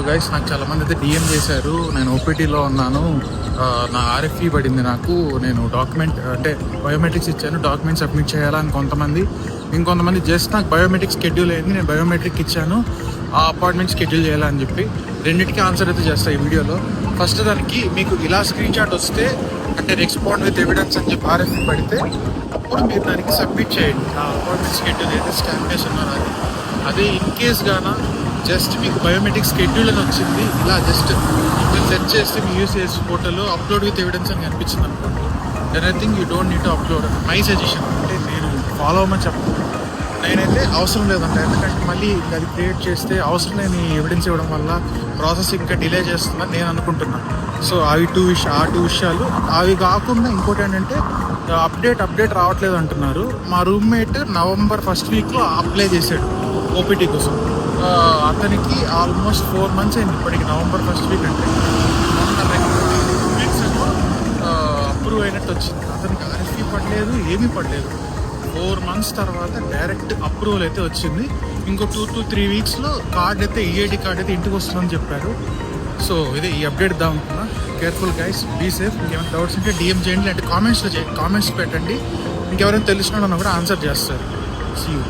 Guys నాకు చాలా మంది అయితే డిఎం చేశారు. నేను ఓపీటీలో ఉన్నాను, నా ఆర్ఎఫ్ఈ పడింది నాకు, నేను డాక్యుమెంట్ అంటే బయోమెట్రిక్స్ ఇచ్చాను, డాక్యుమెంట్ సబ్మిట్ చేయాలని ఇంకొంతమంది జస్ట్ నాకు బయోమెట్రిక్ షెడ్యూల్ అయింది, నేను బయోమెట్రిక్ ఇచ్చాను, ఆ అపాయింట్మెంట్ షెడ్యూల్ చేయాలని చెప్పి రెండింటికి ఆన్సర్ అయితే చేస్తాను ఈ వీడియోలో. ఫస్ట్ దానికి మీకు ఇలా స్క్రీన్ షాట్ వస్తే అంటే రెస్పాండ్ విత్ ఎవిడెన్స్ అని చెప్పి ఆర్ఎఫ్ఈ పడితే అప్పుడు మీరు దానికి సబ్మిట్ చేయండి ఆ అపాయింట్మెంట్ షెడ్యూల్ అయితే స్కాన్ చేసి ఉన్నారు అది. అదే ఇన్ కేస్ గానా జస్ట్ మీకు బయోమెట్రిక్ షెడ్యూల్ అని వచ్చింది, ఇలా జస్ట్ మీరు సెర్చ్ చేస్తే మీ యూసీఎస్ పోర్టల్లో అప్లోడ్ విత్ ఎవిడెన్స్ అని కనిపించింది అనుకోండి, then I think you don't need to upload. My suggestion అంటే నేను ఫాలో అవ్వమని చెప్పను, నేనైతే అవసరం లేదంట. ఎందుకంటే మళ్ళీ అది క్రియేట్ చేస్తే అవసరం లేని ఎవిడెన్స్ ఇవ్వడం వల్ల ప్రాసెస్ ఇంకా డిలే చేస్తుందని నేను అనుకుంటున్నాను. సో అవి ఆ టూ విషయాలు. అవి కాకుండా ఇంకోటి ఏంటంటే అప్డేట్ రావట్లేదు అంటున్నారు. మా రూమ్మేట్ నవంబర్ ఫస్ట్ వీక్లో అప్లై చేశాడు ఓపీటీ కోసం. అతనికి ఆల్మోస్ట్ 4 months అయింది ఇప్పటికి. నవంబర్ ఫస్ట్ వీక్ అంటే 2 weeks ఏమో అప్రూవ్ అయినట్టు వచ్చింది. అతనికి ఆర్ఎఫ్ఈ పడలేదు, ఏమీ పడలేదు. 4 months తర్వాత డైరెక్ట్ అప్రూవల్ అయితే వచ్చింది. ఇంకో 2 to 3 weeksలో కార్డ్ అయితే ఈఐడి కార్డ్ అయితే ఇంటికి వస్తుందని చెప్పారు. సో ఇదే ఈ అప్డేట్ ఇద్దాం అనుకున్నా. Careful guys, be safe. ఇంకేమైనా డౌట్స్ ఉంటే డిఎం చేయండి, అంటే కామెంట్స్ పెట్టండి. ఇంకెవరైనా తెలిసిన కూడా ఆన్సర్ చేస్తారు. See you.